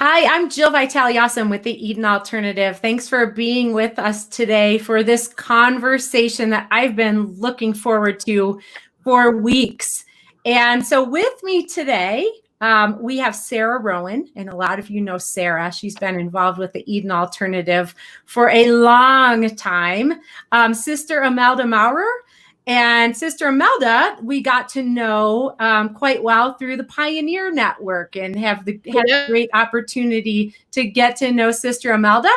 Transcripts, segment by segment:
Hi, I'm Jill Vitale-Awesome with the Eden Alternative. Thanks for being with us today for this conversation that I've been looking forward to for weeks. And so with me today, we have Sarah Rowan, and a lot of you know Sarah. She's been involved with the Eden Alternative for a long time. Sister Imelda Maurer. And Sister Imelda, we got to know quite well through the Pioneer Network and had a great opportunity to get to know Sister Imelda.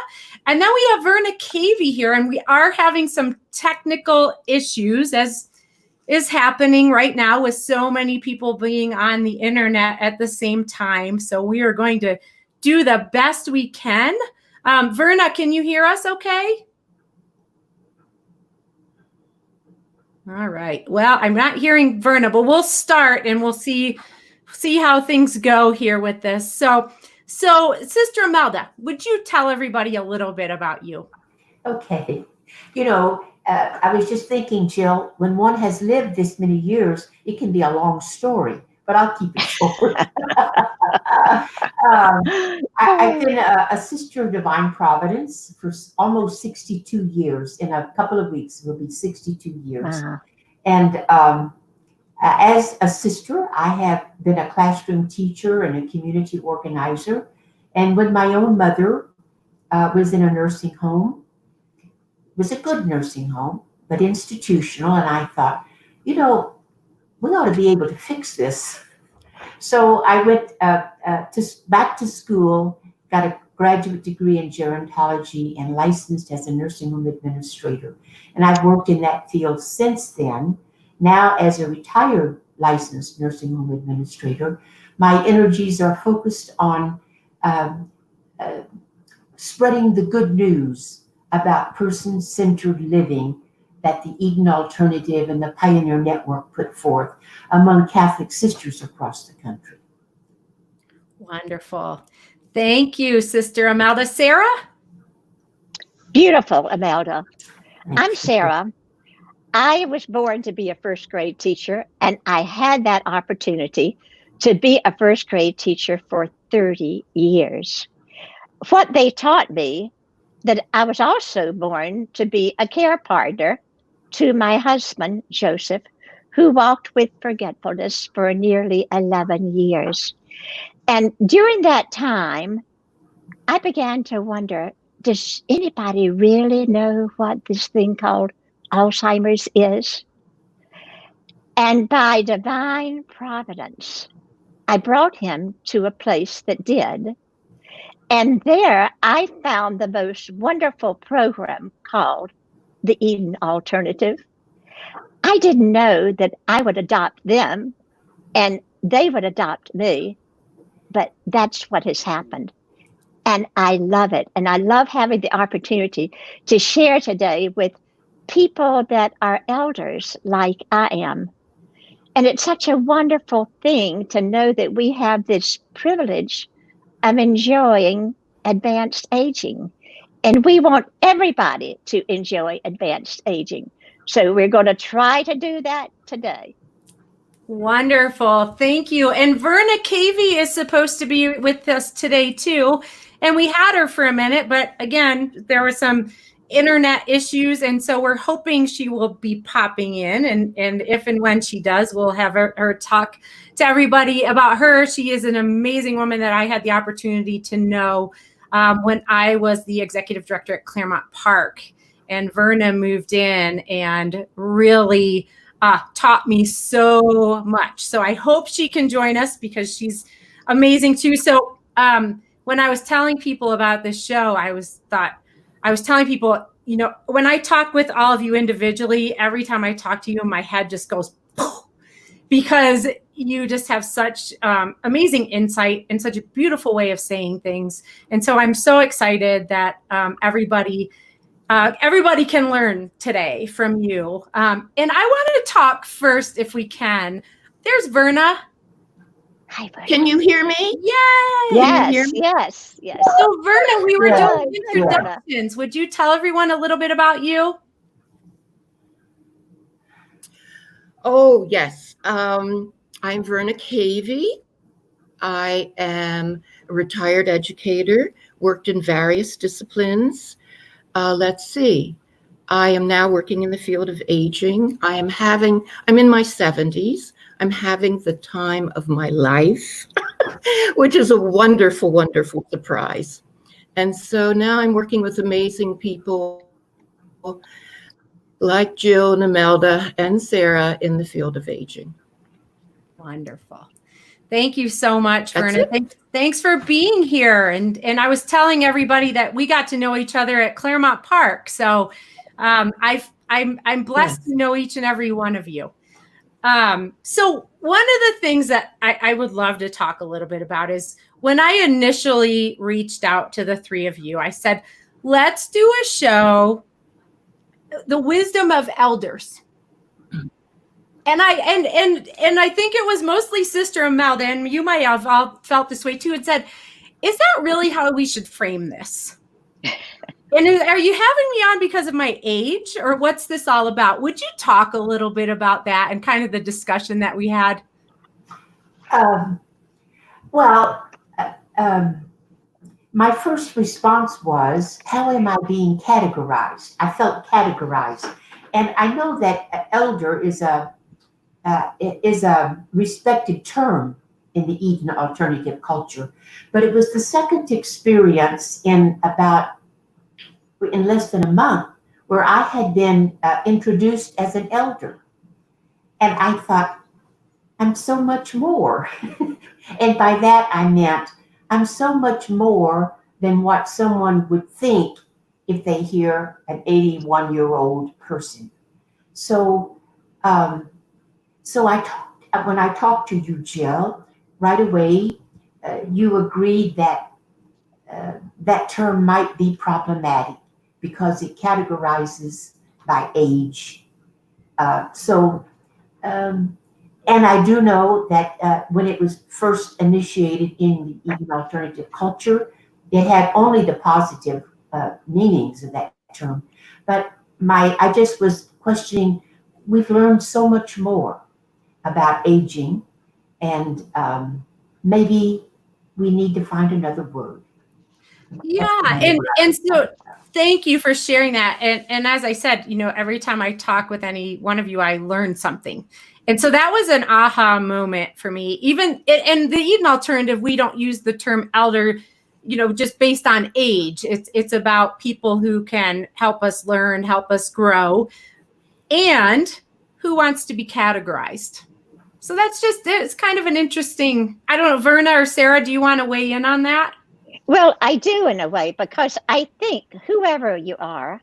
And then we have Verna Cavey here, and we are having some technical issues, as is happening right now with so many people being on the internet at the same time. So we are going to do the best we can. Verna, can you hear us okay? All right. Well, I'm not hearing Verna, but we'll start and we'll see how things go here with this. So Sister Imelda, would you tell everybody a little bit about you? Okay. I was just thinking, Jill, when one has lived this many years, it can be a long story, but I'll keep it short. I've been a sister of Divine Providence for almost 62 years. In a couple of weeks, it will be 62 years. Wow. And as a sister, I have been a classroom teacher and a community organizer. And when my own mother was in a nursing home, it was a good nursing home, but institutional. And I thought, we ought to be able to fix this. So I went back to school, got a graduate degree in gerontology, and licensed as a nursing home administrator. And I've worked in that field since then. Now, as a retired licensed nursing home administrator, my energies are focused on spreading the good news about person-centered living that the Eden Alternative and the Pioneer Network put forth among Catholic sisters across the country. Wonderful. Thank you, Sister Imelda. Sarah? Beautiful, Imelda. I'm Sarah. I was born to be a first grade teacher, and I had that opportunity to be a first grade teacher for 30 years. What they taught me, that I was also born to be a care partner to my husband, Joseph, who walked with forgetfulness for nearly 11 years. And during that time, I began to wonder, does anybody really know what this thing called Alzheimer's is? And by divine providence, I brought him to a place that did. And there I found the most wonderful program called the Eden Alternative. I didn't know that I would adopt them and they would adopt me, but that's what has happened. And I love it. And I love having the opportunity to share today with people that are elders like I am. And it's such a wonderful thing to know that we have this privilege of enjoying advanced aging. And we want everybody to enjoy advanced aging. So we're going to try to do that today. Wonderful. Thank you. And Verna Cavey is supposed to be with us today too. And we had her for a minute, but again, there were some internet issues. And so we're hoping she will be popping in. And if and when she does, we'll have her talk to everybody about her. She is an amazing woman that I had the opportunity to know when I was the executive director at Claremont Park. And Verna moved in and really taught me so much. So I hope she can join us because she's amazing too. So when I was telling people about this show, I was telling people, when I talk with all of you individually, every time I talk to you, my head just goes, because you just have such amazing insight and such a beautiful way of saying things. And so I'm so excited that everybody can learn today from you. And I wanted to talk first, if we can. There's Verna. Hi, Verna. Can you hear me? Yes. So Verna, we were doing introductions. Would you tell everyone a little bit about you? Oh, yes. I'm Verna Cavey. I am a retired educator, worked in various disciplines. Let's see. I am now working in the field of aging. I'm in my 70s. I'm having the time of my life, which is a wonderful, wonderful surprise. And so now I'm working with amazing people like Jill and Imelda and Sarah in the field of aging. Wonderful. Thank you so much, That's Verna. it. Thanks for being here. And I was telling everybody that we got to know each other at Claremont Park. So I'm blessed to know each and every one of you. So one of the things that I would love to talk a little bit about is when I initially reached out to the three of you, I said, let's do a show, the wisdom of elders. And I think it was mostly Sister Imelda, and you might have all felt this way too, and said, is that really how we should frame this? And are you having me on because of my age, or what's this all about? Would you talk a little bit about that and kind of the discussion that we had? My first response was, how am I being categorized? I felt categorized. And I know that elder is a respected term in the Eden alternative culture, but it was the second experience in less than a month where I had been introduced as an elder. And I thought, I'm so much more. And by that I meant I'm so much more than what someone would think if they hear an 81-year-old person. So when I talked to you, Jill, right away, you agreed that that term might be problematic because it categorizes by age. And I do know that when it was first initiated in the Eden alternative culture, it had only the positive meanings of that term. But I just was questioning, we've learned so much more about aging, and maybe we need to find another word. Yeah, and so thank you for sharing that. And as I said, every time I talk with any one of you, I learn something. And so that was an aha moment for me. Even in the Eden alternative, we don't use the term elder, just based on age. It's about people who can help us learn, help us grow, and who wants to be categorized. So it's kind of an interesting, I don't know, Verna or Sarah, do you want to weigh in on that? Well, I do in a way, because I think whoever you are,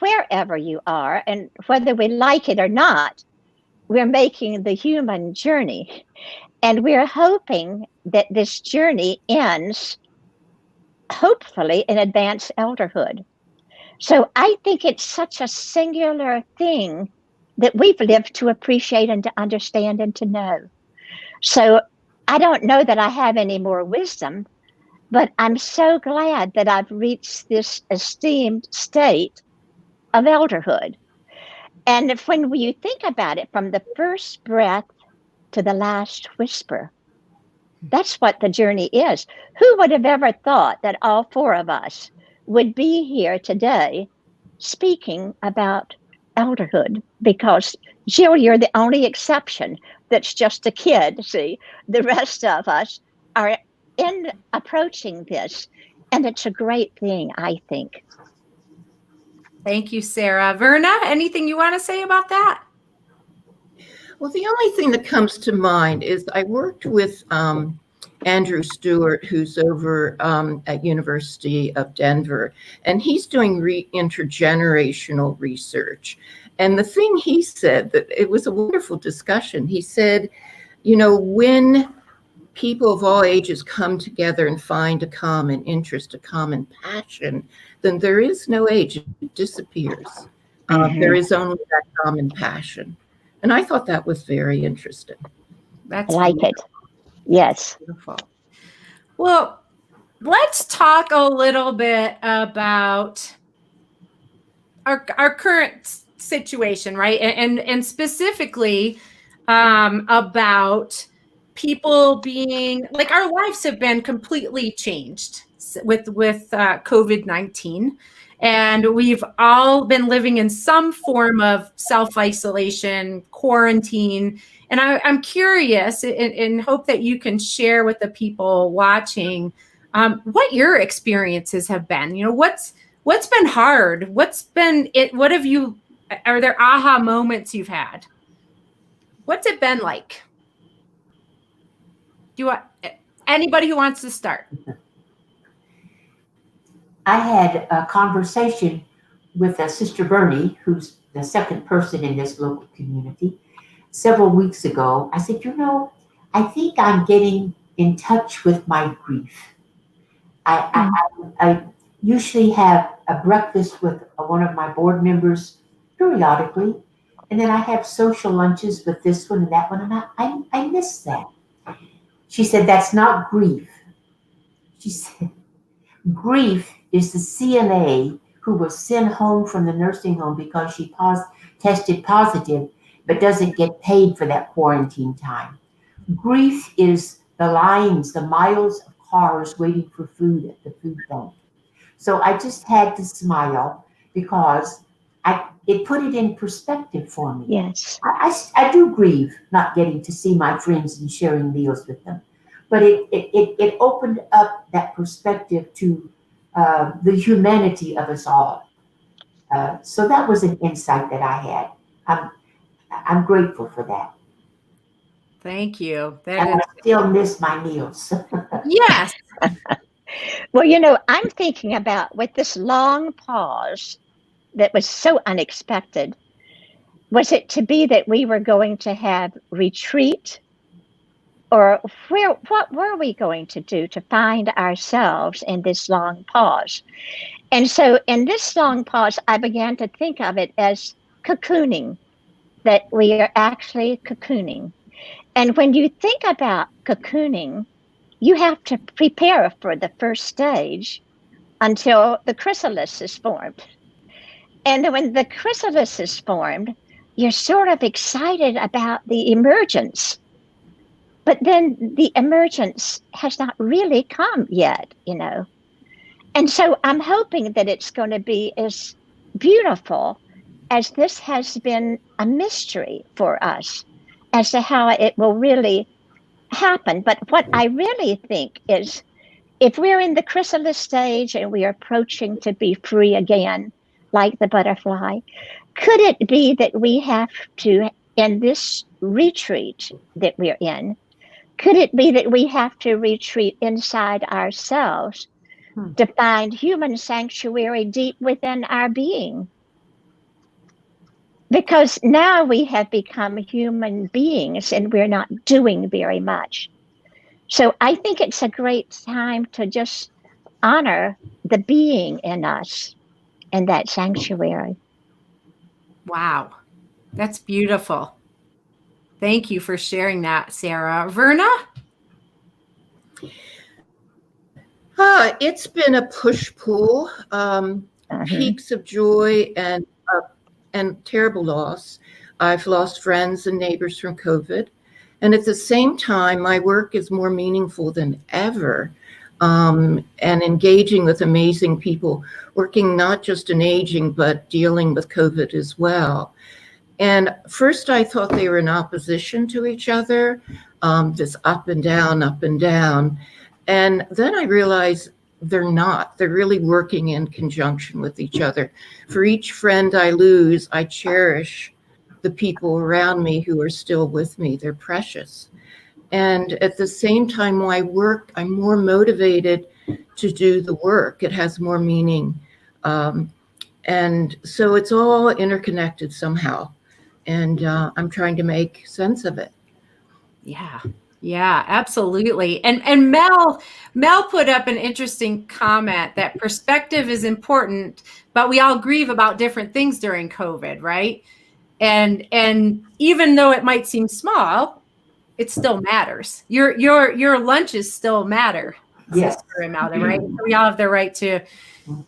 wherever you are, and whether we like it or not, we're making the human journey. And we're hoping that this journey ends, hopefully, in advanced elderhood. So I think it's such a singular thing that we've lived to appreciate and to understand and to know. So I don't know that I have any more wisdom, but I'm so glad that I've reached this esteemed state of elderhood. And when you think about it, from the first breath to the last whisper, that's what the journey is. Who would have ever thought that all four of us would be here today speaking about elderhood? Because, Jill, you're the only exception that's just a kid. See, the rest of us are approaching this, and it's a great thing, I think. Thank you, Sarah. Verna, anything you want to say about that? Well, the only thing that comes to mind is I worked with Andrew Stewart, who's over at University of Denver, and he's doing intergenerational research. And the thing he said, that it was a wonderful discussion. He said, when people of all ages come together and find a common interest, a common passion, then there is no age, it disappears. There is only that common passion. And I thought that was very interesting. That's I like beautiful. it. Yes. Beautiful. Well, let's talk a little bit about our current situation, right? And specifically about people being like, our lives have been completely changed with COVID-19, and we've all been living in some form of self-isolation, quarantine. And I'm curious and hope that you can share with the people watching what your experiences have been. What's been hard? What's been it? What have you? Are there aha moments you've had? What's it been like? Do you want anybody who wants to start? I had a conversation with Sister Bernie, who's the second person in this local community, several weeks ago. I said, I think I'm getting in touch with my grief. I usually have a breakfast with one of my board members periodically, and then I have social lunches with this one and that one, and I miss that. She said, that's not grief. She said, grief is the CNA who was sent home from the nursing home because she tested positive, but doesn't get paid for that quarantine time. Grief is the lines, the miles of cars waiting for food at the food bank. So I just had to smile because it put it in perspective for me. Yes. I do grieve not getting to see my friends and sharing meals with them, but it opened up that perspective to the humanity of us all. So that was an insight that I had. I'm grateful for that. Thank you. I still miss my meals. Yes. Well, I'm thinking about with this long pause that was so unexpected. Was it to be that we were going to have retreat? Or what were we going to do to find ourselves in this long pause? And so in this long pause, I began to think of it as cocooning, that we are actually cocooning. And when you think about cocooning, you have to prepare for the first stage until the chrysalis is formed. And when the chrysalis is formed, you're sort of excited about the emergence. But then the emergence has not really come yet, And so I'm hoping that it's going to be as beautiful as this has been a mystery for us as to how it will really happen. But what I really think is, if we're in the chrysalis stage and we are approaching to be free again, like the butterfly, could it be that we have to, in this retreat that we're in, could it be that we have to retreat inside ourselves to find human sanctuary deep within our being? Because now we have become human beings and we're not doing very much. So I think it's a great time to just honor the being in us in that sanctuary. Wow. That's beautiful. Thank you for sharing that, Sarah. Verna? It's been a push-pull, peaks of joy and terrible loss. I've lost friends and neighbors from COVID. And at the same time, my work is more meaningful than ever, and engaging with amazing people, working not just in aging, but dealing with COVID as well. And first I thought they were in opposition to each other, this up and down, up and down. And then I realized they're not. They're really working in conjunction with each other. For each friend I lose, I cherish the people around me who are still with me. They're precious. And at the same time, while I work, I'm more motivated to do the work. It has more meaning. And so it's all interconnected somehow. And I'm trying to make sense of it. Yeah, absolutely. And Mel put up an interesting comment that perspective is important, but we all grieve about different things during COVID, right? And even though it might seem small, it still matters. Your lunches still matter. Yes. Sister Imelda, right? We all have the right to,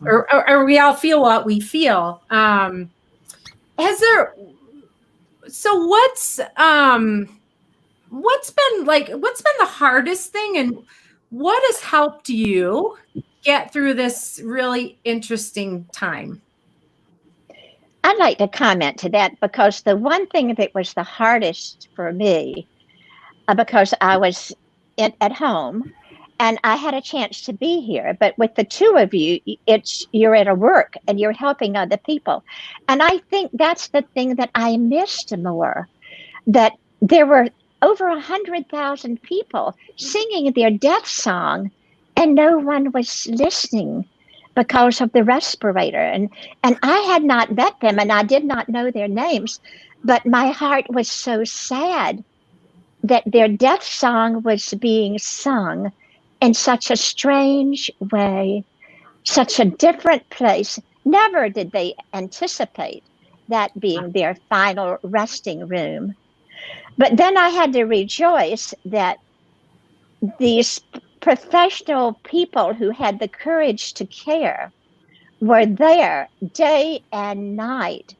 or we all feel what we feel. So what's what's been the hardest thing, and what has helped you get through this really interesting time? I'd like to comment to that, because the one thing that was the hardest for me, because I was at home and I had a chance to be here, but with the two of you, you're at a work and you're helping other people. And I think that's the thing that I missed more, that there were over 100,000 people singing their death song and no one was listening because of the respirator. And I had not met them and I did not know their names, but my heart was so sad that their death song was being sung in such a strange way, such a different place. Never did they anticipate that being their final resting room. But then I had to rejoice that these professional people who had the courage to care were there day and night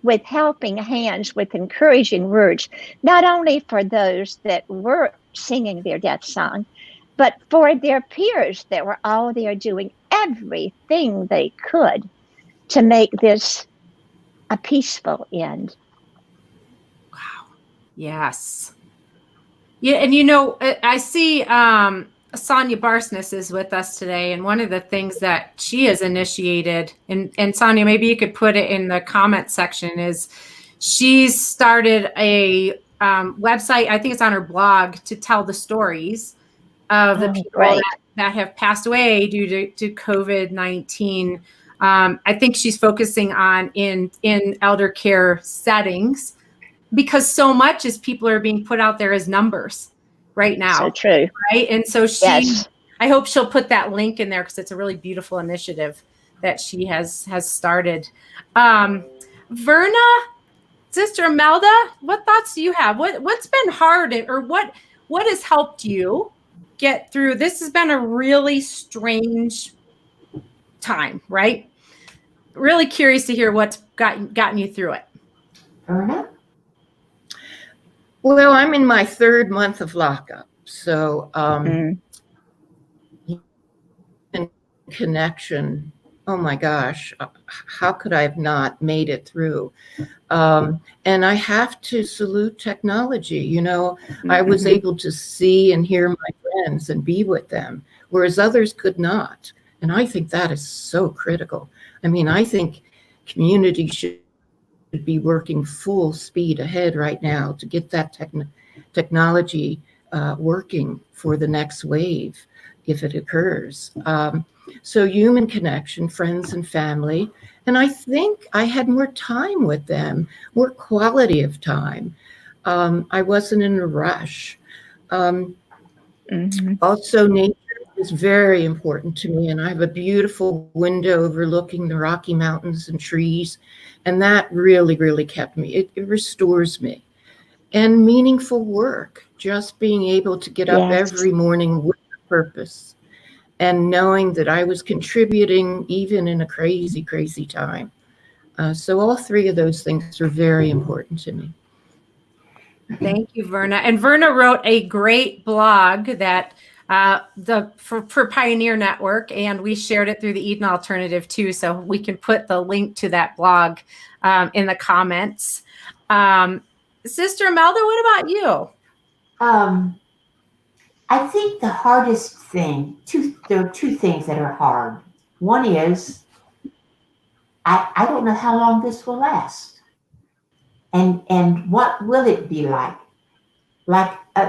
with helping hands, with encouraging words, not only for those that were singing their death song, but for their peers that were all there doing everything they could to make this a peaceful end. Wow. Yes. Yeah, and I see Sonia Barsness is with us today, and one of the things that she has initiated, and Sonia, maybe you could put it in the comment section, is she's started a website, I think it's on her blog, to tell the stories of the people that have passed away due to COVID-19. I think she's focusing on in elder care settings, because so much as people are being put out there as numbers right now. So true. Right. And so yes. I hope she'll put that link in there, because it's a really beautiful initiative that she has started. Verna, Sister Imelda, what thoughts do you have? What's been hard, or what has helped you get through? This has been a really strange time, right? Really curious to hear what's gotten you through it. Verna? Well, I'm in my 3rd month of lockup, so connection. Oh my gosh, how could I have not made it through? And I have to salute technology. I was able to see and hear my friends and be with them, whereas others could not. And I think that is so critical. I mean, I think community should be working full speed ahead right now to get that technology working for the next wave, if it occurs. So human connection, friends and family. And I think I had more time with them, more quality of time. I wasn't in a rush. Also, nature is very important to me. And I have a beautiful window overlooking the Rocky Mountains and trees. And that really, really kept me. It restores me. And meaningful work, just being able to get up every morning with a purpose and knowing that I was contributing even in a crazy, crazy time. So all 3 of those things are very important to me. Thank you, Verna. And Verna wrote a great blog that for Pioneer Network, and we shared it through the Eden Alternative too. So we can put the link to that blog in the comments. Sister Imelda, what about you? I think the hardest thing, there are 2 things that are hard. One is, I don't know how long this will last. And what will it be like?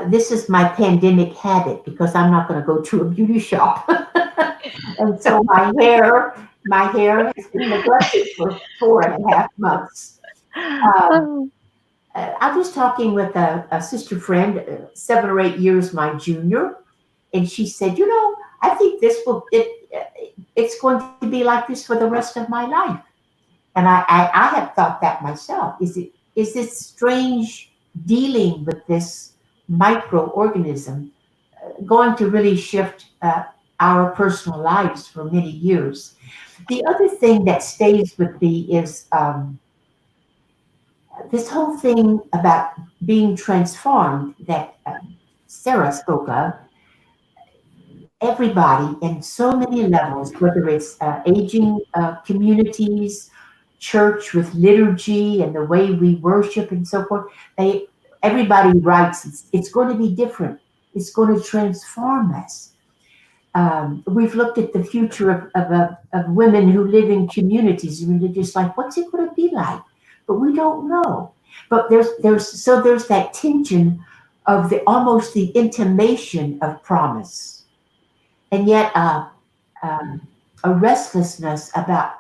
This is my pandemic habit, because I'm not going to go to a beauty shop. And so my hair has been neglected for 4.5 months. I was talking with a sister friend, 7 or 8 years my junior, and she said, I think it's going to be like this for the rest of my life. And I have thought that myself. Is this strange dealing with this microorganism going to really shift our personal lives for many years? The other thing that stays with me is this whole thing about being transformed that Sarah spoke of, everybody in so many levels, whether it's aging communities, church with liturgy and the way we worship and so forth, everybody writes it's going to be different. It's going to transform us. We've looked at the future of women who live in communities, and they're just like, what's it going to be like? But we don't know. But there's that tension of almost the intimation of promise, and yet a restlessness about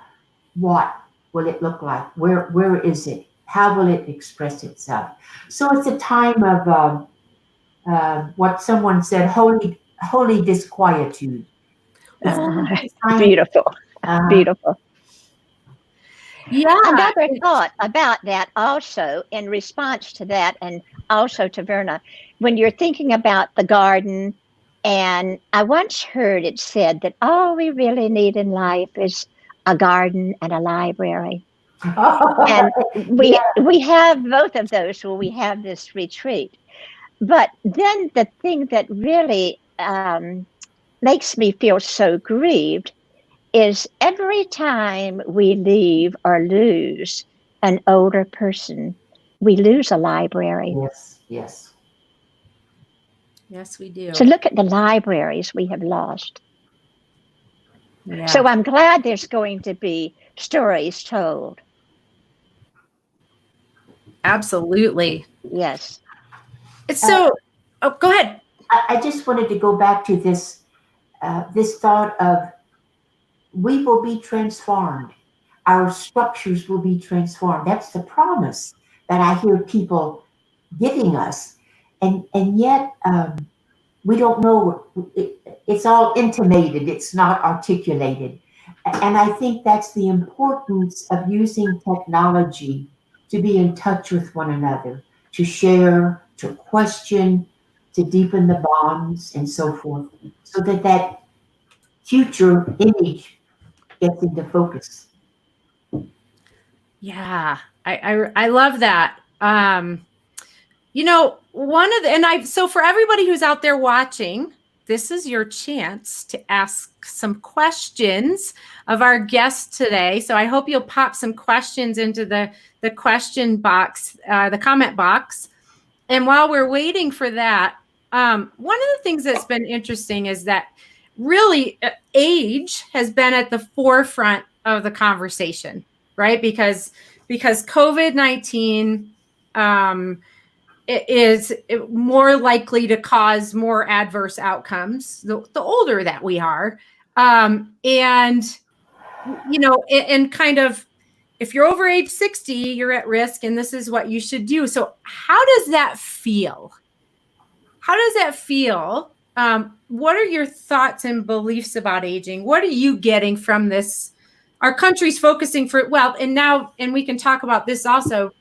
what will it look like? Where is it? How will it express itself? So it's a time of what someone said, holy disquietude. Beautiful. Beautiful. Yeah. Another thought about that also, in response to that, and also to Verna, when you're thinking about the garden, and I once heard it said that all we really need in life is a garden and a library. And we have both of those when we have this retreat. But then the thing that really makes me feel so grieved is every time we leave or lose an older person, we lose a library. Yes. Yes, we do. So look at the libraries we have lost. Yeah. So I'm glad there's going to be stories told. Absolutely. Yes. So, go ahead. I just wanted to go back to this thought of we will be transformed. Our structures will be transformed. That's the promise that I hear people giving us. And yet we don't know. It's all intimated. It's not articulated. And I think that's the importance of using technology to be in touch with one another, to share, to question, to deepen the bonds and so forth, so that future image gets into focus. Yeah, I love that. So for everybody who's out there watching, this is your chance to ask some questions of our guests today. So I hope you'll pop some questions into the question box, the comment box. And while we're waiting for that, one of the things that's been interesting is that really age has been at the forefront of the conversation, right? Because COVID-19 it is more likely to cause more adverse outcomes the older that we are. And kind of, if you're over age 60, you're at risk, and this is what you should do. So how does that feel? What are your thoughts and beliefs about aging? What are you getting from this? Our country's focusing and we can talk about this also,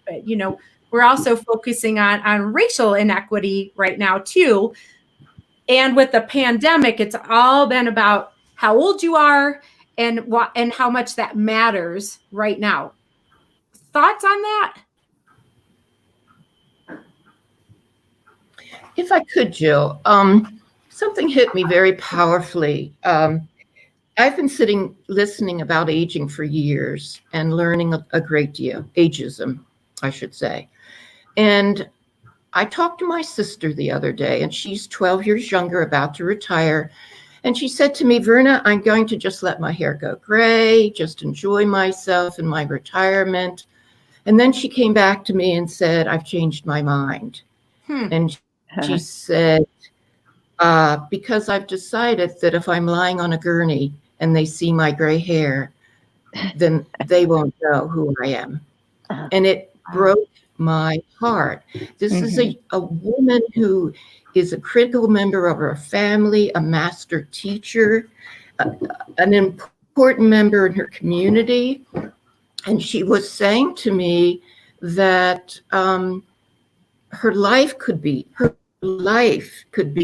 we're also focusing on racial inequity right now too. And with the pandemic, it's all been about how old you are and how much that matters right now. Thoughts on that? If I could, Jill, something hit me very powerfully. I've been listening about aging for years and learning a great deal, ageism, I should say. And I talked to my sister the other day, and she's 12 years younger, about to retire. And she said to me, Verna, I'm going to just let my hair go gray, just enjoy myself in my retirement. And then she came back to me and said, I've changed my mind. And she said, because I've decided that if I'm lying on a gurney and they see my gray hair, then they won't know who I am. And it broke my heart. This is a woman who is a critical member of her family, a master teacher, an important member in her community. And she was saying to me that her life could be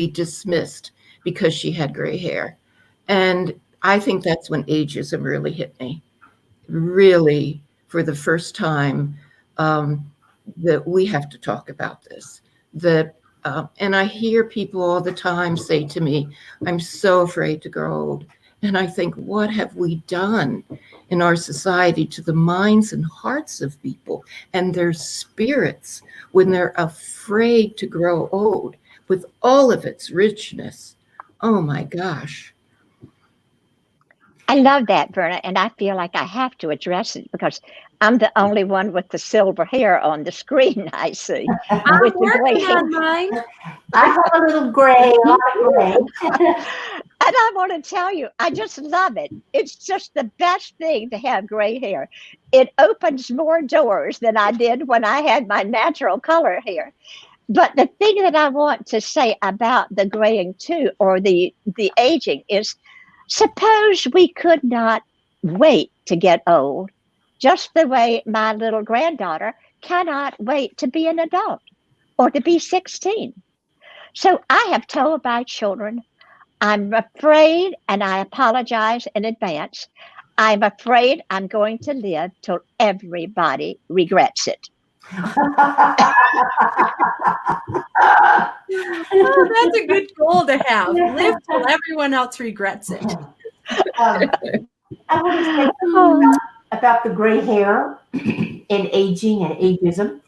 dismissed because she had gray hair. And I think that's when ageism really hit me. Really, for the first time, that we have to talk about this. And I hear people all the time say to me, I'm so afraid to grow old. And I think, what have we done in our society to the minds and hearts of people and their spirits when they're afraid to grow old with all of its richness? Oh my gosh. I love that, Verna, and I feel like I have to address it because I'm the only one with the silver hair on the screen I see. I'm With the gray working hair. on mine. I have a little gray, a lot of gray. And I want to tell you, I just love it. It's just the best thing to have gray hair. It opens more doors than I did when I had my natural color hair. But the thing that I want to say about the graying too, or the aging, is suppose we could not wait to get old, just the way my little granddaughter cannot wait to be an adult or to be 16. So I have told my children, I'm afraid, and I apologize in advance, I'm afraid I'm going to live till everybody regrets it. Oh, that's a good goal to have. Live till everyone else regrets it. I want to say something about the gray hair and aging and ageism.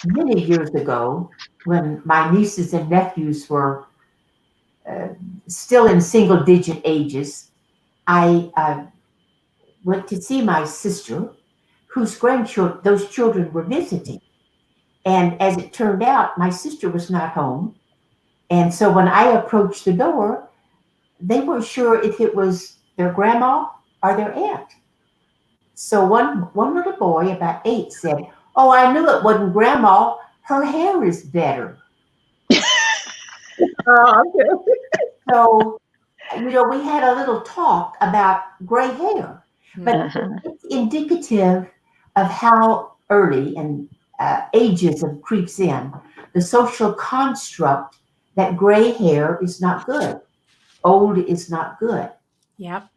Many years ago, when my nieces and nephews were still in single-digit ages, I went to see my sister, whose grandchildren, those children were visiting. And as it turned out, my sister was not home. And so when I approached the door, they weren't sure if it was their grandma or their aunt. So one little boy, about 8, said, "Oh, I knew it wasn't grandma. Her hair is better." So, we had a little talk about gray hair, but it's indicative of how early and ageism creeps in. The social construct that gray hair is not good. Old is not good. Yep.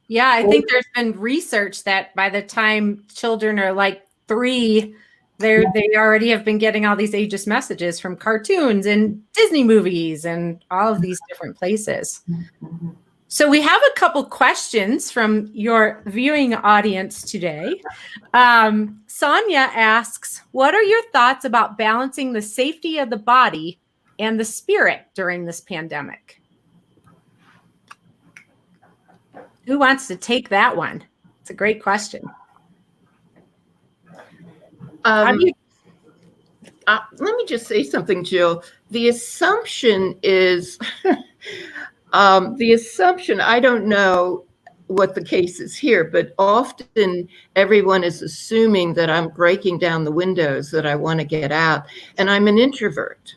Yeah, I think there's been research that by the time children are like 3, they already have been getting all these ageist messages from cartoons and Disney movies and all of these different places. Mm-hmm. So we have a couple questions from your viewing audience today. Sonia asks, what are your thoughts about balancing the safety of the body and the spirit during this pandemic? Who wants to take that one? It's a great question. Let me just say something, Jill. The assumption is, I don't know what the case is here, but often everyone is assuming that I'm breaking down the windows, that I want to get out, and I'm an introvert.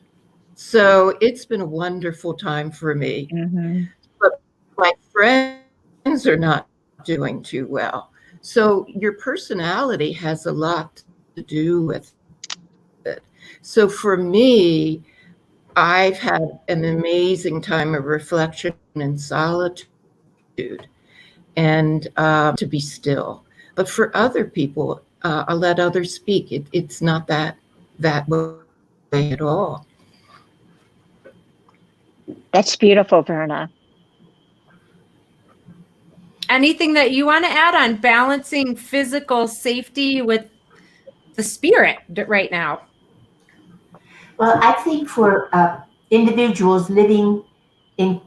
So it's been a wonderful time for me. Mm-hmm. But my friends are not doing too well. So your personality has a lot to do with it. So for me, I've had an amazing time of reflection and solitude and to be still. But for other people, I'll let others speak. It's not that way at all. That's beautiful, Verna. Anything that you want to add on balancing physical safety with the spirit right now? Well, I think for individuals living in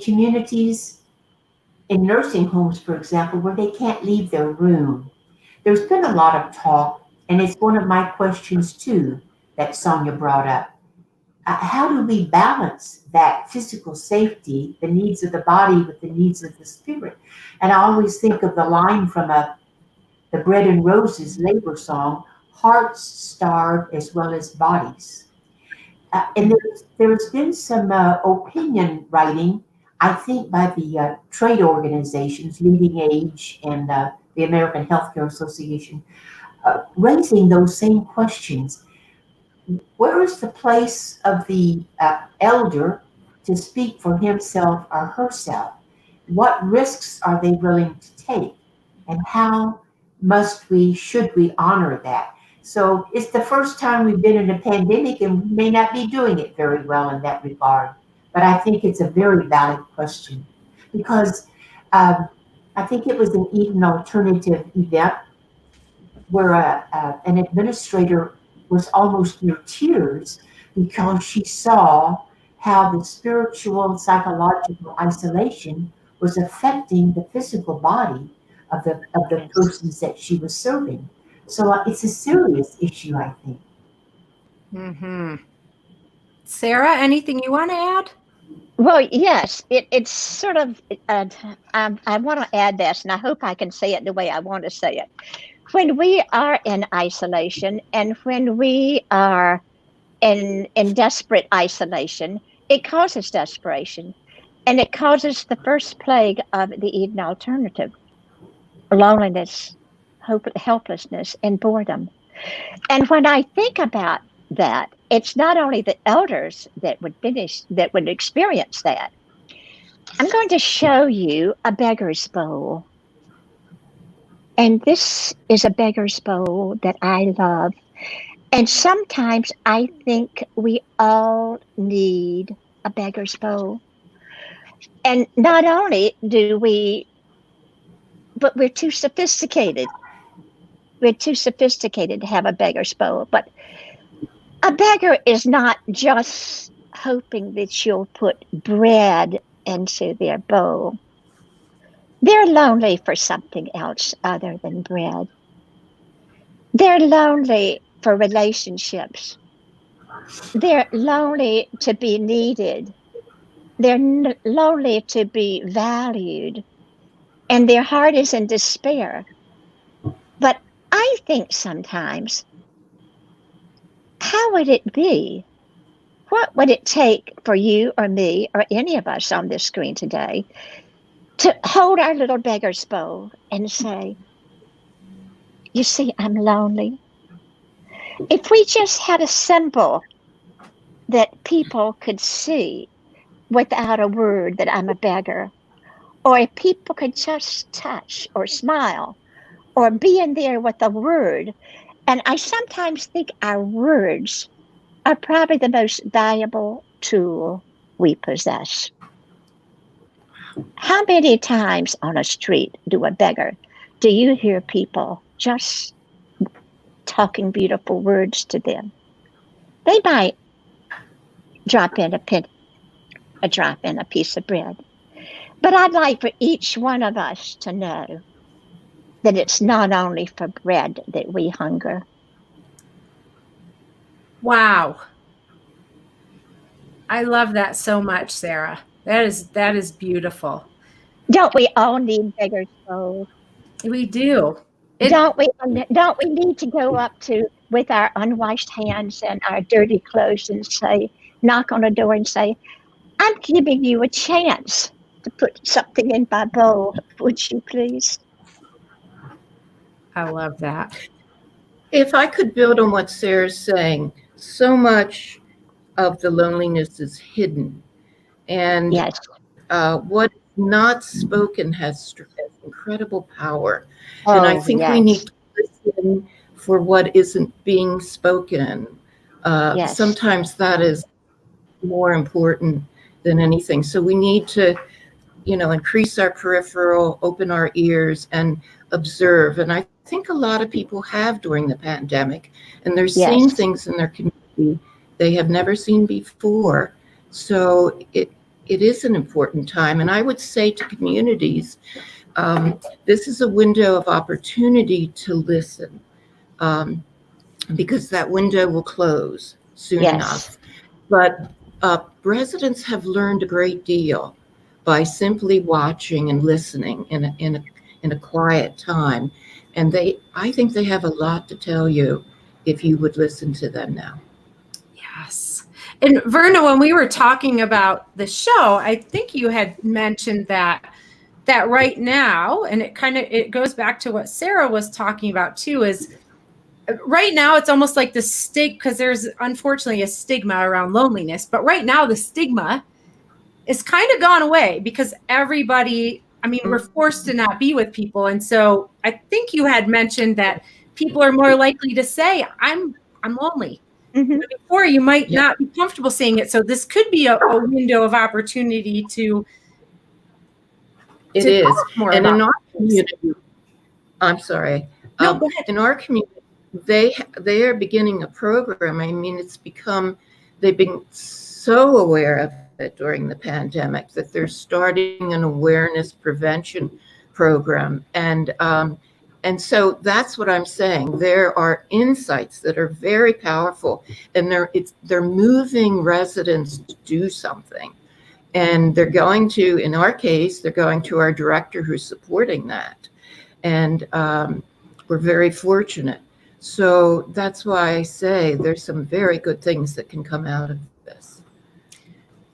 communities, in nursing homes, for example, where they can't leave their room, there's been a lot of talk, and it's one of my questions too that Sonia brought up. How do we balance that physical safety, the needs of the body, with the needs of the spirit? And I always think of the line from the Bread and Roses labor song, hearts starve as well as bodies. And there's been some opinion writing, I think, by the trade organizations, Leading Age and the American Healthcare Association, raising those same questions. Where is the place of the elder to speak for himself or herself? What risks are they willing to take? And how should we honor that? So it's the first time we've been in a pandemic, and we may not be doing it very well in that regard. But I think it's a very valid question, because I think it was an Eden Alternative event where an administrator was almost near tears because she saw how the spiritual and psychological isolation was affecting the physical body of the persons that she was serving. So it's a serious issue, I think. Mm-hmm. Sarah, anything you want to add? Well, yes, it's sort of, I want to add this, and I hope I can say it the way I want to say it. When we are in isolation and when we are in desperate isolation, it causes desperation. And it causes the first plague of the Eden Alternative: loneliness, helplessness, and boredom. And when I think about that, it's not only the elders that would experience that. I'm going to show you a beggar's bowl. And this is a beggar's bowl that I love. And sometimes I think we all need a beggar's bowl. And not only do we, but we're too sophisticated. We're too sophisticated to have a beggar's bowl. But a beggar is not just hoping that you'll put bread into their bowl. They're lonely for something else other than bread. They're lonely for relationships. They're lonely to be needed. They're lonely to be valued. And their heart is in despair. But I think sometimes, how would it be? What would it take for you or me or any of us on this screen today to hold our little beggar's bowl and say, you see, I'm lonely? If we just had a symbol that people could see without a word that I'm a beggar, or if people could just touch or smile or be in there with a word. And I sometimes think our words are probably the most valuable tool we possess. How many times on a street do you hear people just talking beautiful words to them? They might drop in a piece of bread. But I'd like for each one of us to know that it's not only for bread that we hunger. Wow. I love that so much, Sarah. That is beautiful. Don't we all need beggar's bowls? We do. Don't we need to go up to with our unwashed hands and our dirty clothes and say, knock on a door and say, I'm giving you a chance to put something in my bowl. Would you please? I love that. If I could build on what Sarah's saying, so much of the loneliness is hidden. And yes. What is not spoken has incredible power. And I think we need to listen for what isn't being spoken. Sometimes that is more important than anything. So we need to, increase our peripheral, open our ears, and observe. And I think a lot of people have during the pandemic, and they're seeing things in their community they have never seen before. So it is an important time. And I would say to communities, this is a window of opportunity to listen, because that window will close soon enough. But residents have learned a great deal by simply watching and listening in a quiet time. And I think they have a lot to tell you if you would listen to them now. Yes. And Verna, when we were talking about the show, I think you had mentioned that right now, and it goes back to what Sarah was talking about too, is right now it's almost like the stigma, because there's unfortunately a stigma around loneliness, but right now the stigma is kind of gone away because everybody I mean, we're forced to not be with people. And so I think you had mentioned that people are more likely to say, I'm lonely. Mhm. Before, you might not be comfortable saying it. So this could be a window of opportunity to It is. talk more And about in our this. community, I'm sorry. No, go ahead. In our community, they are beginning a program. I mean, they've been so aware of it during the pandemic that they're starting an awareness prevention program. And so that's what I'm saying. There are insights that are very powerful, and they're moving residents to do something. And they're going to, in our case, they're going to our director who's supporting that. And we're very fortunate. So that's why I say there's some very good things that can come out of this.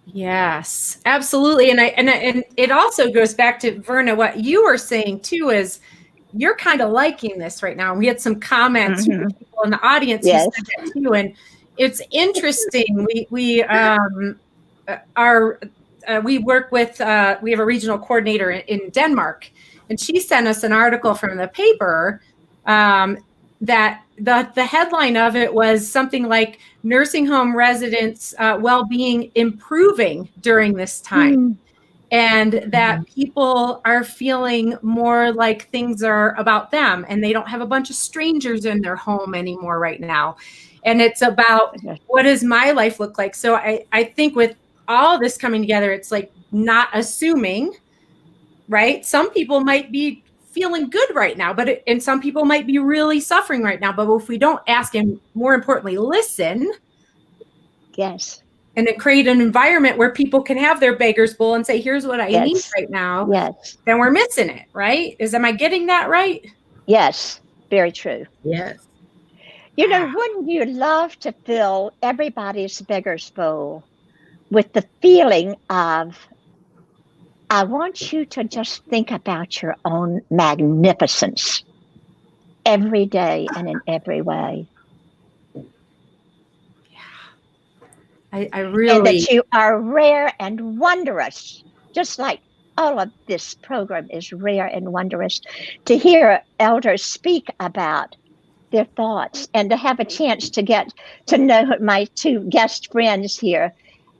Yes, absolutely. And it also goes back to Verna, what you were saying too, is you're kind of liking this right now. We had some comments from people in the audience who said that too. And it's interesting. We work with, we have a regional coordinator in Denmark, and she sent us an article from the paper that the headline of it was something like nursing home residents' well-being improving during this time. And that people are feeling more like things are about them, and they don't have a bunch of strangers in their home anymore right now. And it's about, what does my life look like? So I think with all this coming together, it's like not assuming, right? Some people might be feeling good right now, and some people might be really suffering right now. But if we don't ask, and more importantly, listen. Yes. And then create an environment where people can have their beggar's bowl and say, here's what I need right now. Yes. Then we're missing it, right? Am I getting that right? Yes. Very true. Yes. You know, wouldn't you love to fill everybody's beggar's bowl with the feeling of, I want you to just think about your own magnificence every day and in every way. I really. And that you are rare and wondrous, just like all of this program is rare and wondrous. To hear elders speak about their thoughts and to have a chance to get to know my two guest friends here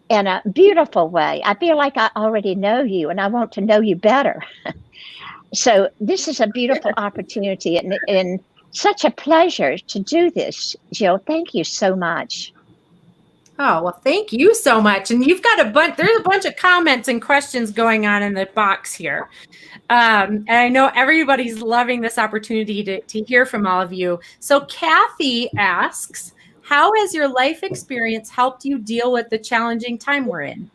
in a beautiful way. I feel like I already know you and I want to know you better. So this is a beautiful opportunity and such a pleasure to do this, Jill. Thank you so much. Oh, well, thank you so much. And you've got there's a bunch of comments and questions going on in the box here. And I know everybody's loving this opportunity to hear from all of you. So Kathy asks, how has your life experience helped you deal with the challenging time we're in?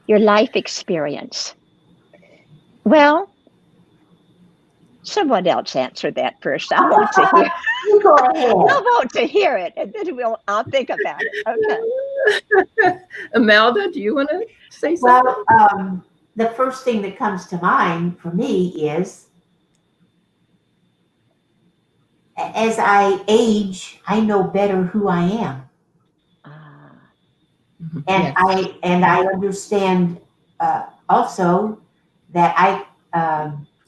Your life experience. Well, someone else answer that first. I want to hear. Go ahead. I want to hear it, and then I'll think about it. Okay. Imelda, do you want to say something? Well, the first thing that comes to mind for me is, as I age, I know better who I am, and I understand also that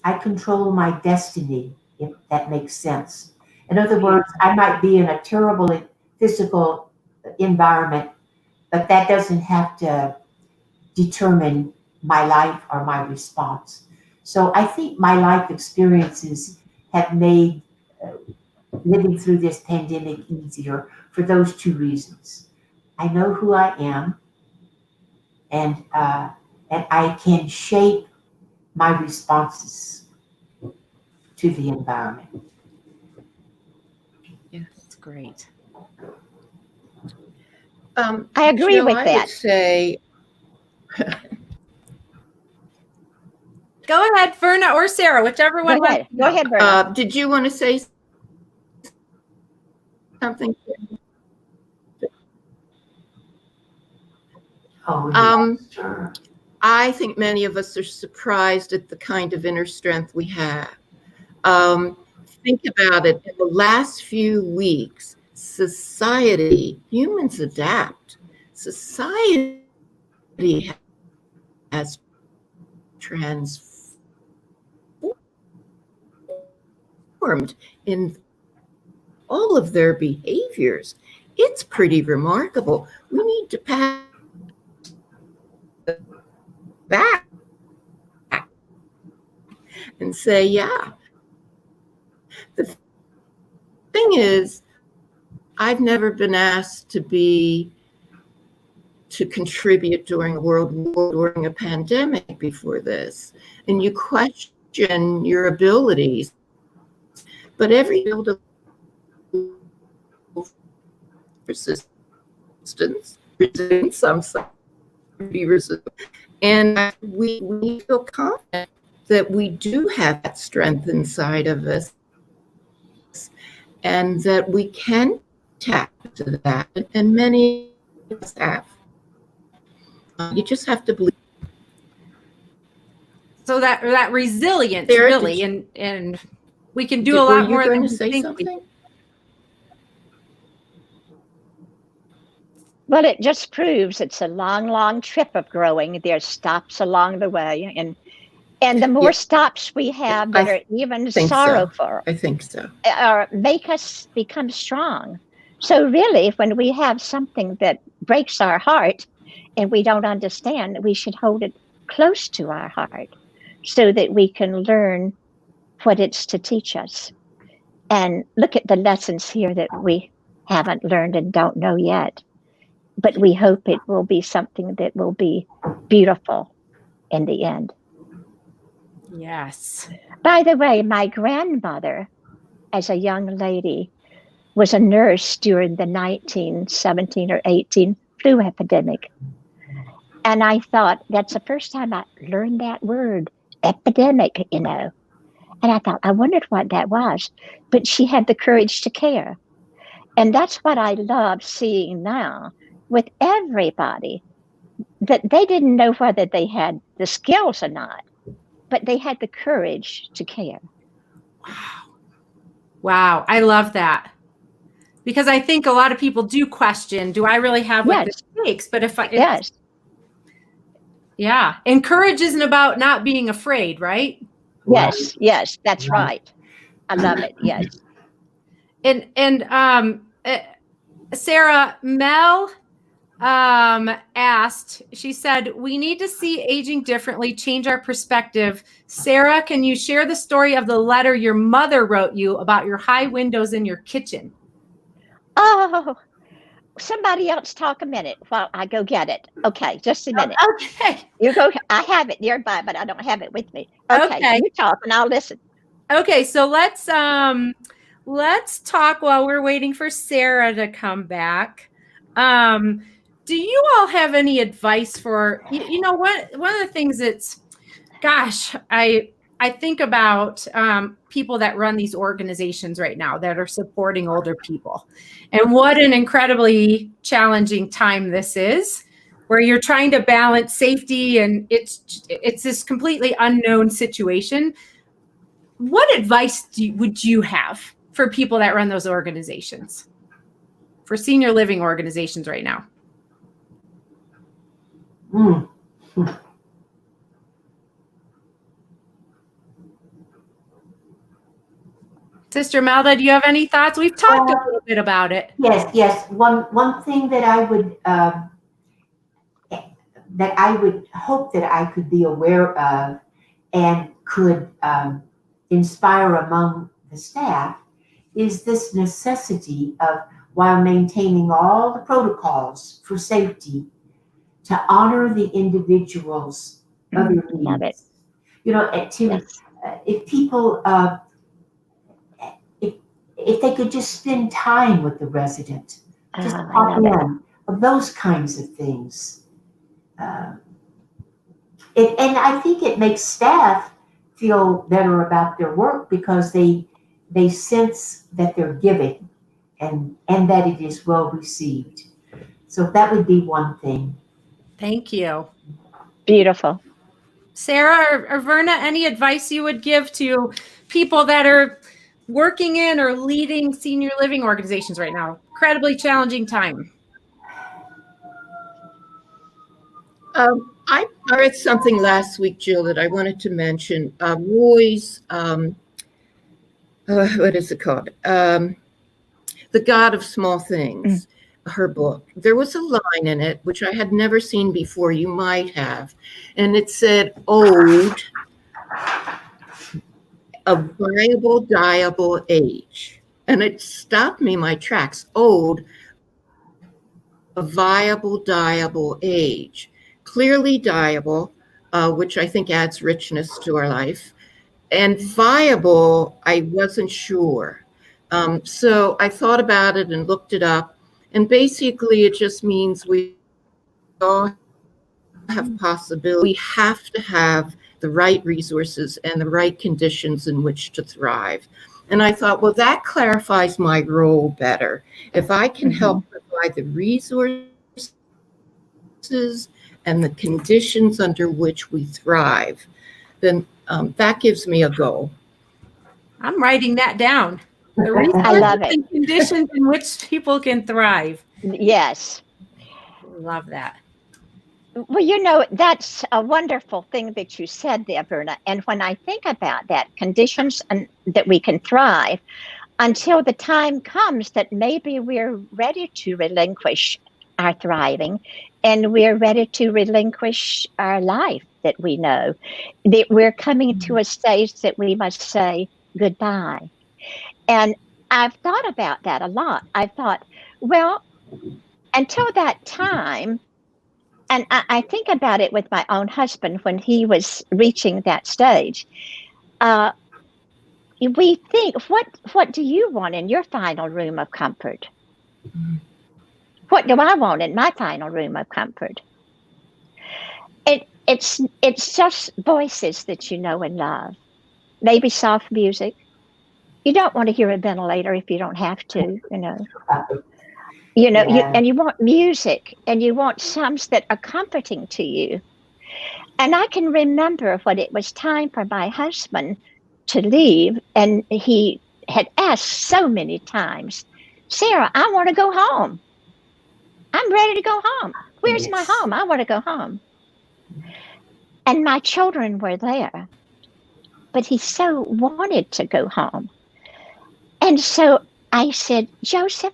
I control my destiny, if that makes sense. In other words, I might be in a terrible physical environment, but that doesn't have to determine my life or my response. So I think my life experiences have made living through this pandemic easier for those two reasons. I know who I am, and I can shape my responses to the environment. Yeah, that's great. I agree with that. I would say, Go ahead, Verna or Sarah, whichever one. Go ahead, Verna. did you want to say something? Oh, yeah, sure. I think many of us are surprised at the kind of inner strength we have. Think about it. In the last few weeks, humans adapt. society has transformed in all of their behaviors. It's pretty remarkable. We need to pass back and say, yeah. The thing is, I've never been asked to contribute during a world war, during a pandemic before this. And you question your abilities. But every build of resistance, some be resistant. And we feel confident that we do have that strength inside of us and that we can tap into that. And many of us have. You just have to believe. So that resilience, Sarah, really, and we can do a lot more than we think. Something? Well, it just proves it's a long, long trip of growing. There's stops along the way, and the more stops we have that are even sorrowful, I think so, make us become strong. So really, when we have something that breaks our heart and we don't understand, we should hold it close to our heart so that we can learn what it's to teach us. And look at the lessons here that we haven't learned and don't know yet. But we hope it will be something that will be beautiful in the end. Yes. By the way, my grandmother, as a young lady, was a nurse during the 1917 or 18 flu epidemic. And I thought, that's the first time I learned that word, epidemic, And I thought, I wondered what that was. But she had the courage to care. And that's what I love seeing now with everybody, that they didn't know whether they had the skills or not, but they had the courage to care. Wow. I love that. Because I think a lot of people do question, do I really have what this takes? But Yes. Yeah. And courage isn't about not being afraid, right? Yes. Yes, that's right. I love it. Yes. And Sarah, Mel asked, she said, we need to see aging differently, change our perspective. Sarah, can you share the story of the letter your mother wrote you about your high windows in your kitchen? Oh, somebody else talk a minute while I go get it. Okay, just a minute. Okay. You go. I have it nearby, but I don't have it with me. Okay. You talk and I'll listen. Okay, so let's talk while we're waiting for Sarah to come back. Do you all have any advice for, one of the things that's, gosh, I think about people that run these organizations right now that are supporting older people, and what an incredibly challenging time this is, where you're trying to balance safety and it's this completely unknown situation. What advice would you have for people that run those organizations, for senior living organizations right now? Sister Imelda, do you have any thoughts? We've talked a little bit about it. Yes. One thing that I would hope that I could be aware of and could inspire among the staff is this necessity of, while maintaining all the protocols for safety, to honor the individual's other needs. If people, if they could just spend time with the resident, just pop in, those kinds of things. And I think it makes staff feel better about their work because they sense that they're giving and that it is well received. So that would be one thing. Thank you. Beautiful. Sarah or Verna, any advice you would give to people that are working in or leading senior living organizations right now? Incredibly challenging time. I read something last week, Jill, that I wanted to mention. Roy's, what is it called? The God of Small Things, her book. There was a line in it, which I had never seen before, you might have. And it said, "Ode, a viable, diable age." And it stopped me my tracks. Ode, a viable, diable age. Clearly diable, which I think adds richness to our life. And viable, I wasn't sure. So I thought about it and looked it up. And basically, it just means we all have possibility. We have to have the right resources and the right conditions in which to thrive. And I thought, well, that clarifies my role better. If I can help provide the resources and the conditions under which we thrive, then that gives me a goal. I'm writing that down. The I love it. and conditions in which people can thrive. Yes. Love that. Well, that's a wonderful thing that you said there, Verna. And when I think about that, conditions that we can thrive until the time comes that maybe we're ready to relinquish our thriving and we're ready to relinquish our life that we know, that we're coming to a stage that we must say goodbye. And I've thought about that a lot. I thought, well, until that time, and I think about it with my own husband when he was reaching that stage. We think, what do you want in your final room of comfort? What do I want in my final room of comfort? It's just voices that you know and love. Maybe soft music. You don't want to hear a ventilator if you don't have to, and you want music and you want songs that are comforting to you. And I can remember when it was time for my husband to leave, and he had asked so many times, "Sarah, I want to go home. I'm ready to go home. Where's my home? I want to go home." And my children were there, but he so wanted to go home. And so I said, "Joseph,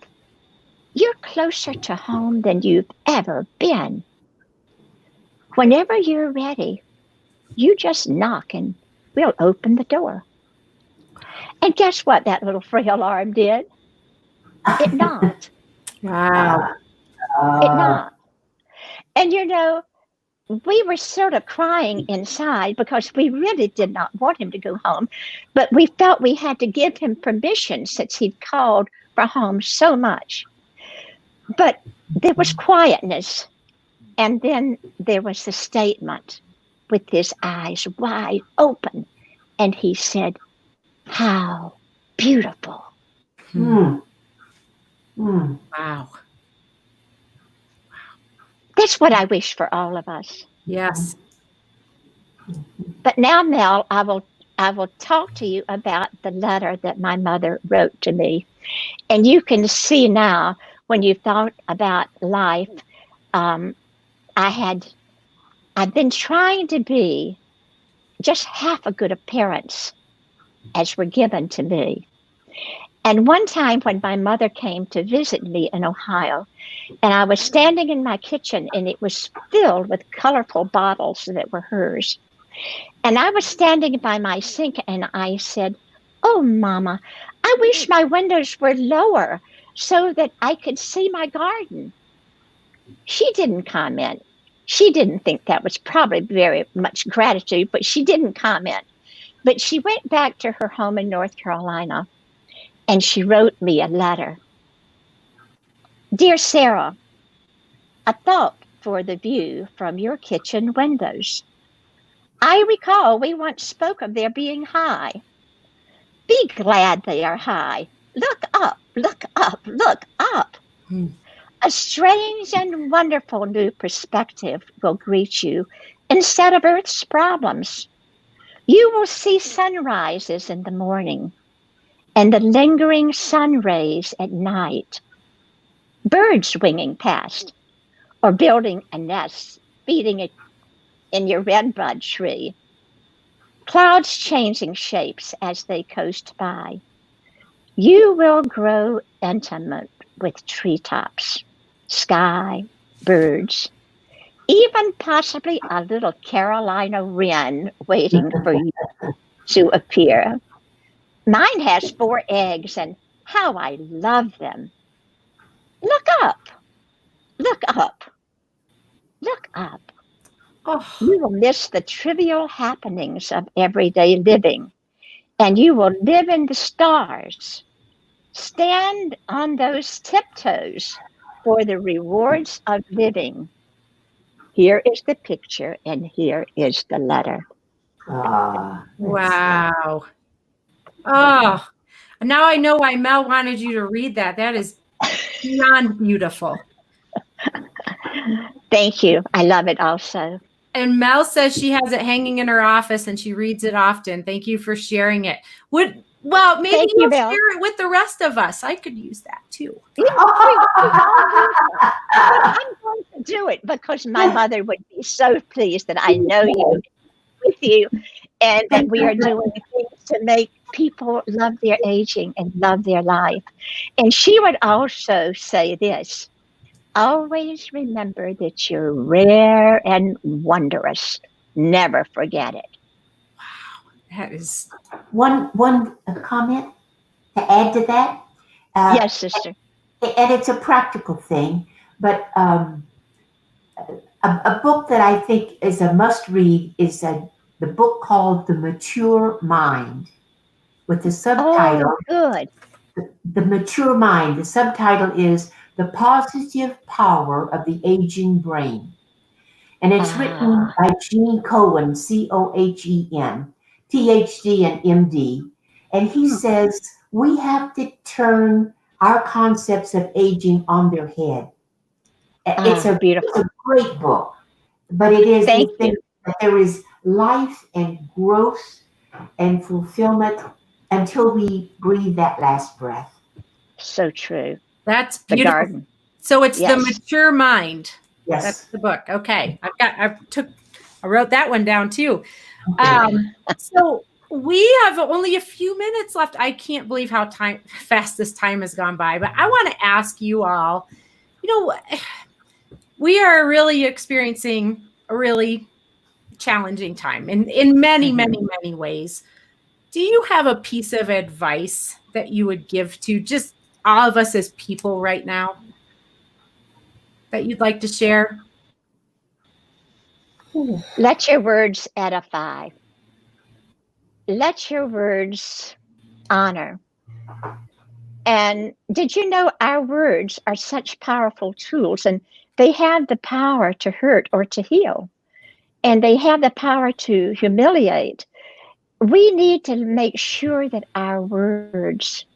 you're closer to home than you've ever been. Whenever you're ready, you just knock and we'll open the door." And guess what that little frail arm did? It knocked. Wow. It knocked. And we were sort of crying inside because we really did not want him to go home, but we felt we had to give him permission since he'd called for home so much. But there was quietness, and then there was the statement with his eyes wide open, and he said, "How beautiful." Wow. That's what I wish for all of us. Yes. But now, Mel, I will talk to you about the letter that my mother wrote to me. And you can see now, when you thought about life, I've been trying to be just half a good appearance as were given to me. And one time when my mother came to visit me in Ohio, and I was standing in my kitchen and it was filled with colorful bottles that were hers. And I was standing by my sink and I said, "Oh, Mama, I wish my windows were lower so that I could see my garden." She didn't comment. She didn't think that was probably very much gratitude, but she didn't comment. But she went back to her home in North Carolina and she wrote me a letter. "Dear Sarah, a thought for the view from your kitchen windows. I recall we once spoke of their being high. Be glad they are high. Look up, look up, look up. A strange and wonderful new perspective will greet you instead of Earth's problems. You will see sunrises in the morning and the lingering sun rays at night. Birds winging past or building a nest feeding it in your redbud tree. Clouds changing shapes as they coast by. You will grow intimate with treetops, sky, birds, even possibly a little Carolina wren waiting for you to appear. Mine has 4 eggs, and how I love them. Look up, look up, look up. Oh, You will miss the trivial happenings of everyday living, and you will live in the stars. Stand on those tiptoes for the rewards of living. Here is the picture, and here is the letter. wow. Oh, now I know why Mel wanted you to read that. That is beyond beautiful. Thank you. I love it also. And Mel says she has it hanging in her office and she reads it often. Thank you for sharing it. Well, maybe Thank you, you'll Mel. share it with the rest of us. I could use that too. I'm going to do it because my mother would be so pleased that I know you with you, and that we are doing things to make people love their aging and love their life. And she would also say this: always remember that you're rare and wondrous. Never forget it. That is One comment to add to that. Yes, sister. And it's a practical thing, but a book that I think is a must read is the book called The Mature Mind, with the subtitle, good. The Mature Mind. The subtitle is The Positive Power of the Aging Brain. And it's written by Gene Cohen, Cohen, PhD and MD. And he says we have to turn our concepts of aging on their head. It's a great book, but it is Thank you. that there is life and growth and fulfillment until we breathe that last breath. So true. That's The beautiful. garden. So it's Yes. The Mature Mind. Yes. That's the book. Okay. I wrote that one down too. So we have only a few minutes left. I can't believe how fast this time has gone by, but I want to ask you all, we are really experiencing a really challenging time in many, many, many ways. Do you have a piece of advice that you would give to just all of us as people right now that you'd like to share? Let your words edify. Let your words honor. And did you know our words are such powerful tools, and they have the power to hurt or to heal, and they have the power to humiliate. We need to make sure that our words,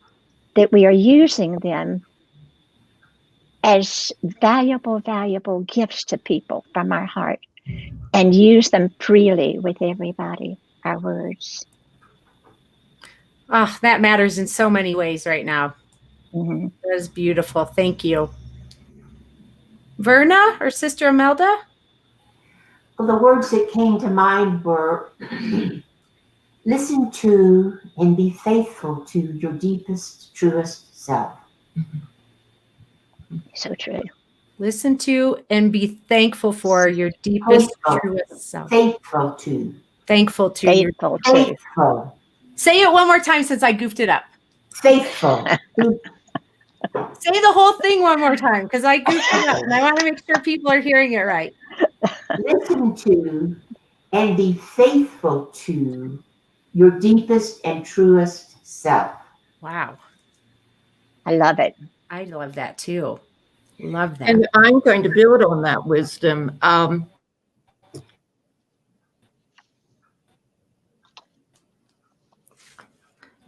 that we are using them as valuable, valuable gifts to people from our heart, and use them freely with everybody, our words. Oh, that matters in so many ways right now. Mm-hmm. That is beautiful. Thank you. Verna or Sister Imelda? Well, the words that came to mind were listen to and be faithful to your deepest, truest self. So true. Listen to and be thankful for your deepest, truest self. Faithful to. Thankful to. Faithful to. Faithful. Say it one more time since I goofed it up. Faithful. Say the whole thing one more time because I goofed it up and I want to make sure people are hearing it right. Listen to and be faithful to your deepest and truest self. Wow. I love it. I love that too. Love that. And I'm going to build on that wisdom.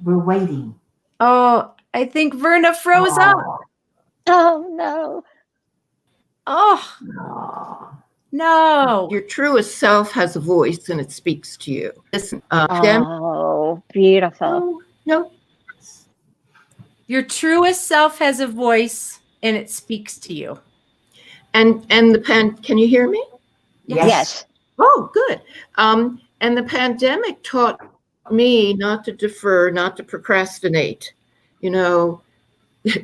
We're waiting. Oh, I think Verna froze up. Oh, no. Oh, no. Your truest self has a voice and it speaks to you. Listen, Oh, beautiful. No. Your truest self has a voice and it speaks to you. And the pen, can you hear me? Yes. Oh, good. And the pandemic taught me not to defer, not to procrastinate. You know,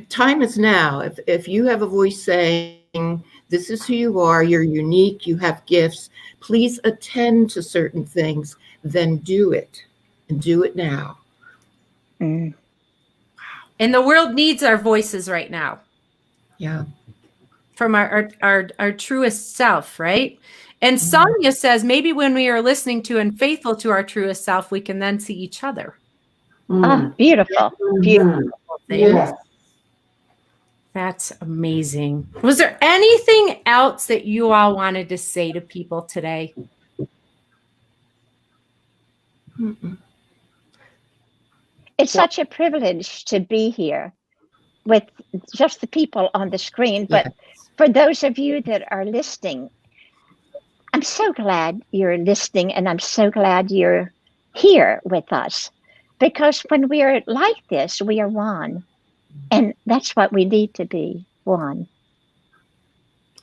time is now. If you have a voice saying, this is who you are, you're unique, you have gifts, please attend to certain things, then do it. And do it now. Mm. And the world needs our voices right now. Yeah. From our truest self, right? And Sonia says, maybe when we are listening to and faithful to our truest self, we can then see each other. Oh, beautiful. Beautiful. Yes. That's amazing. Was there anything else that you all wanted to say to people today? Mm-mm. It's such a privilege to be here with just the people on the screen. But for those of you that are listening, I'm so glad you're listening, and I'm so glad you're here with us. Because when we are like this, we are one. And that's what we need to be, one.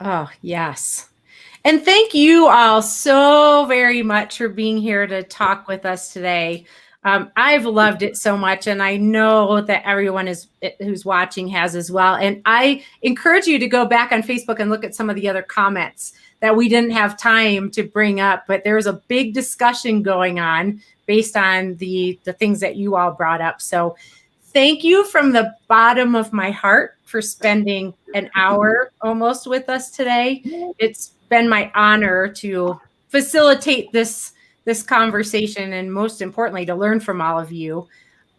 Oh, yes. And thank you all so very much for being here to talk with us today. I've loved it so much, and I know that everyone who's watching has as well. And I encourage you to go back on Facebook and look at some of the other comments that we didn't have time to bring up, but there was a big discussion going on based on the things that you all brought up. So thank you from the bottom of my heart for spending an hour almost with us today. It's been my honor to facilitate this conversation, and most importantly, to learn from all of you.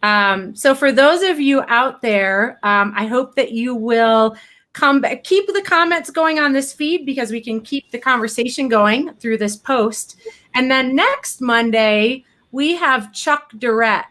So for those of you out there, I hope that you will come back, keep the comments going on this feed, because we can keep the conversation going through this post. And then next Monday, we have Chuck Durrett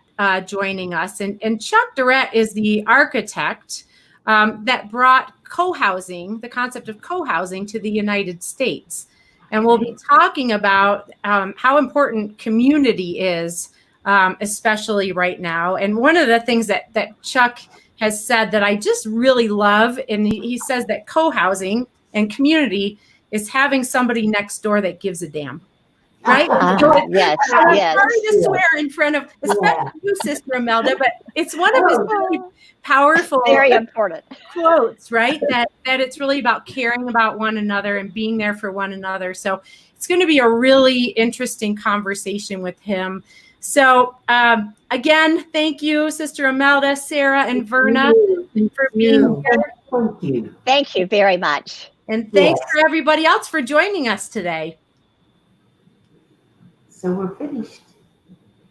joining us. And Chuck Durrett is the architect that brought co-housing, the concept of co-housing, to the United States. And we'll be talking about how important community is, especially right now. And one of the things that Chuck has said that I just really love, and he says that co-housing and community is having somebody next door that gives a damn. Right? Yes, I'm yes. sorry to swear in front of, especially you, Sister Imelda, but it's one of his really powerful, very important quotes, right? That it's really about caring about one another and being there for one another. So it's going to be a really interesting conversation with him. So again, thank you, Sister Imelda, Sarah, and Verna, for being here. Thank you. Thank you very much. And thanks for everybody else for joining us today. So we're finished.